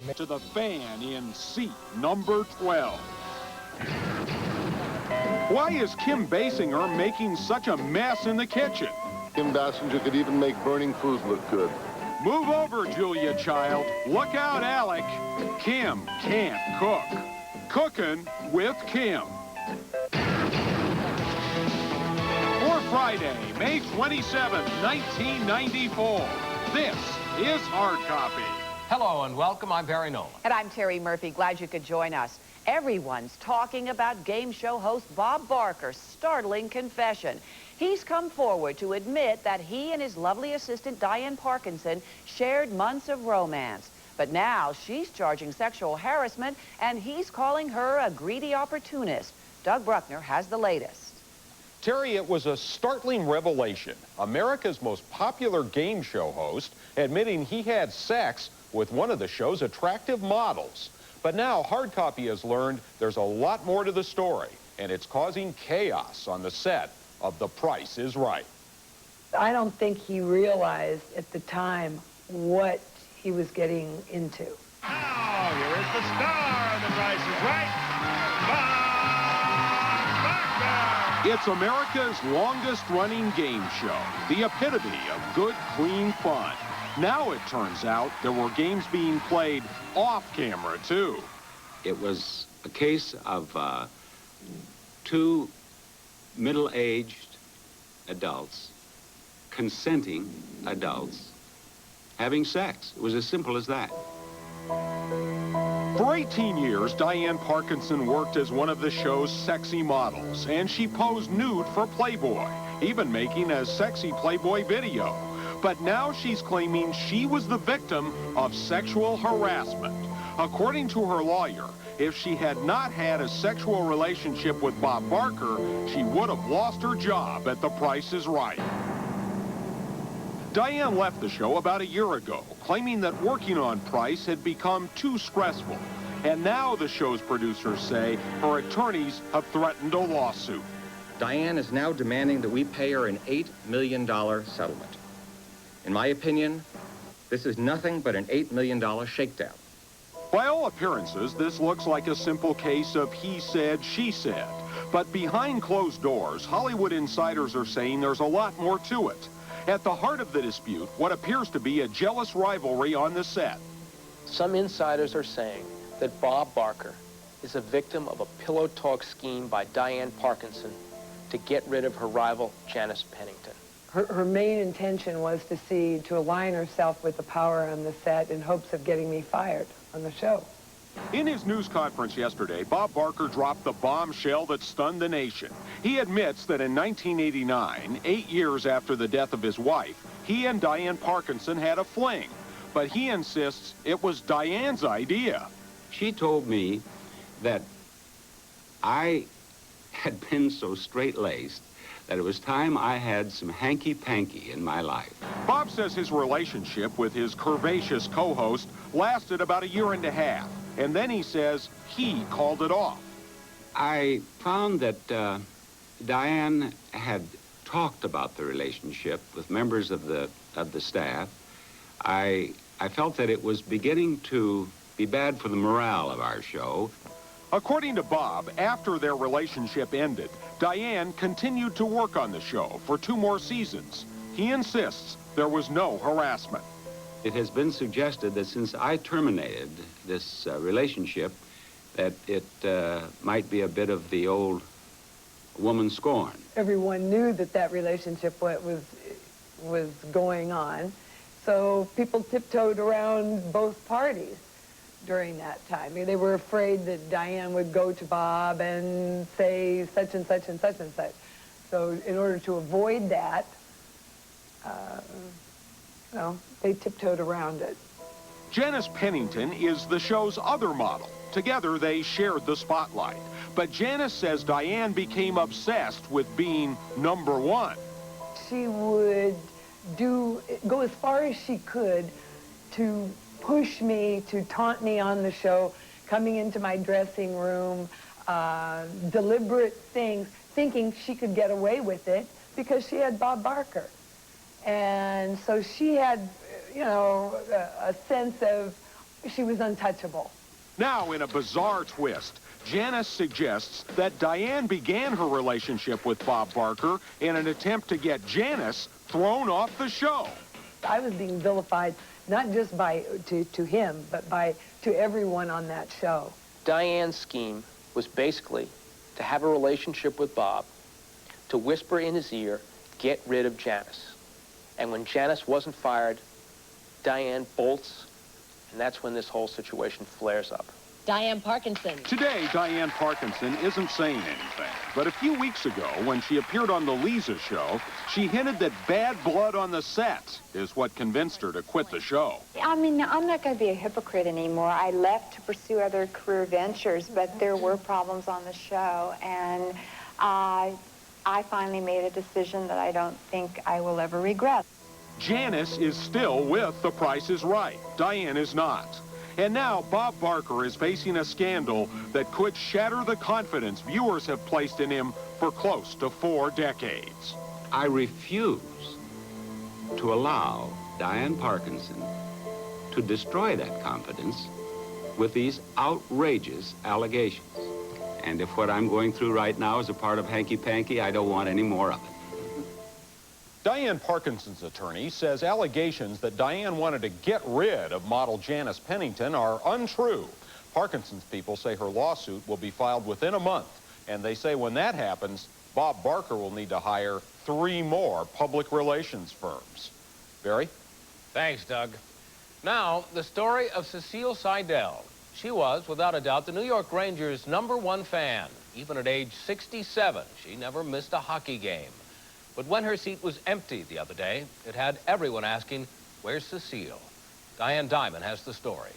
To the fan in seat number 12. Why is Kim Basinger making such a mess in the kitchen? Kim Basinger could even make burning food look good. Move over, Julia Child. Look out, Alec. Kim can't cook. Cooking with Kim. For Friday, May 27th, 1994. This is Hard Copy. Hello and welcome. I'm Barry Nolan. And I'm Terri Murphy. Glad you could join us. Everyone's talking about game show host Bob Barker's startling confession. He's come forward to admit that he and his lovely assistant Dian Parkinson shared months of romance. But now she's charging sexual harassment, and he's calling her a greedy opportunist. Doug Bruckner has the latest. Terry, it was a startling revelation. America's most popular game show host admitting he had sex with one of the show's attractive models. But now Hard Copy has learned there's a lot more to the story, and it's causing chaos on the set of The Price is Right. I don't think he realized at the time what he was getting into. Now, here is the star of The Price is Right, Bob Barker. It's America's longest-running game show, the epitome of good, clean fun. Now it turns out there were games being played off camera, too. It was a case of two middle-aged adults, consenting adults, having sex. It was as simple as that. For 18 years, Dian Parkinson worked as one of the show's sexy models, and she posed nude for Playboy, even making a sexy Playboy video. But now she's claiming she was the victim of sexual harassment. According to her lawyer, if she had not had a sexual relationship with Bob Barker, she would have lost her job at The Price is Right. Dian left the show about a year ago, claiming that working on Price had become too stressful. And now the show's producers say her attorneys have threatened a lawsuit. Dian is now demanding that we pay her an $8 million settlement. In my opinion, this is nothing but an $8 million shakedown. By all appearances, this looks like a simple case of he said, she said. But behind closed doors, Hollywood insiders are saying there's a lot more to it. At the heart of the dispute, what appears to be a jealous rivalry on the set. Some insiders are saying that Bob Barker is a victim of a pillow talk scheme by Dian Parkinson to get rid of her rival, Janice Pennington. Her main intention was to align herself with the power on the set in hopes of getting me fired on the show. In his news conference yesterday, Bob Barker dropped the bombshell that stunned the nation. He admits that in 1989, 8 years after the death of his wife, he and Dian Parkinson had a fling. But he insists it was Dian's idea. She told me that I had been so straight-laced that it was time I had some hanky-panky in my life. Bob says his relationship with his curvaceous co-host lasted about a year and a half, and then he says he called it off. I found that Dian had talked about the relationship with members of the staff. I felt that it was beginning to be bad for the morale of our show. According to Bob, after their relationship ended, Dian continued to work on the show for 2 more seasons. He insists there was no harassment. It has been suggested that since I terminated this relationship, that it might be a bit of the old woman scorn. Everyone knew that relationship was going on, so people tiptoed around both parties during that time. They were afraid that Dian would go to Bob and say such and such and such and such. So in order to avoid that, they tiptoed around it. Janice Pennington is the show's other model. Together, they shared the spotlight. But Janice says Dian became obsessed with being #1. She would go as far as she could to push me, to taunt me on the show, coming into my dressing room, deliberate things, thinking she could get away with it because she had Bob Barker. And so she had, a sense of she was untouchable. Now, in a bizarre twist, Janice suggests that Diane began her relationship with Bob Barker in an attempt to get Janice thrown off the show. I was being vilified, not just to him, but to everyone on that show. Diane's scheme was basically to have a relationship with Bob, to whisper in his ear, get rid of Janice. And when Janice wasn't fired, Diane bolts, and that's when this whole situation flares up. Dian Parkinson. Today, Dian Parkinson isn't saying anything. But a few weeks ago, when she appeared on the Lisa show, she hinted that bad blood on the set is what convinced her to quit the show. I mean, I'm not going to be a hypocrite anymore. I left to pursue other career ventures, but there were problems on the show, and I finally made a decision that I don't think I will ever regret. Janice is still with The Price is Right. Diane is not. And now Bob Barker is facing a scandal that could shatter the confidence viewers have placed in him for close to 4 decades. I refuse to allow Dian Parkinson to destroy that confidence with these outrageous allegations. And if what I'm going through right now is a part of hanky-panky, I don't want any more of it. Dian Parkinson's attorney says allegations that Diane wanted to get rid of model Janice Pennington are untrue. Parkinson's people say her lawsuit will be filed within a month, and they say when that happens, Bob Barker will need to hire 3 more public relations firms. Barry? Thanks, Doug. Now, the story of Cecile Seidel. She was, without a doubt, the New York Rangers' #1 fan. Even at age 67, she never missed a hockey game. But when her seat was empty the other day, it had everyone asking, where's Cecile? Diane Diamond has the story.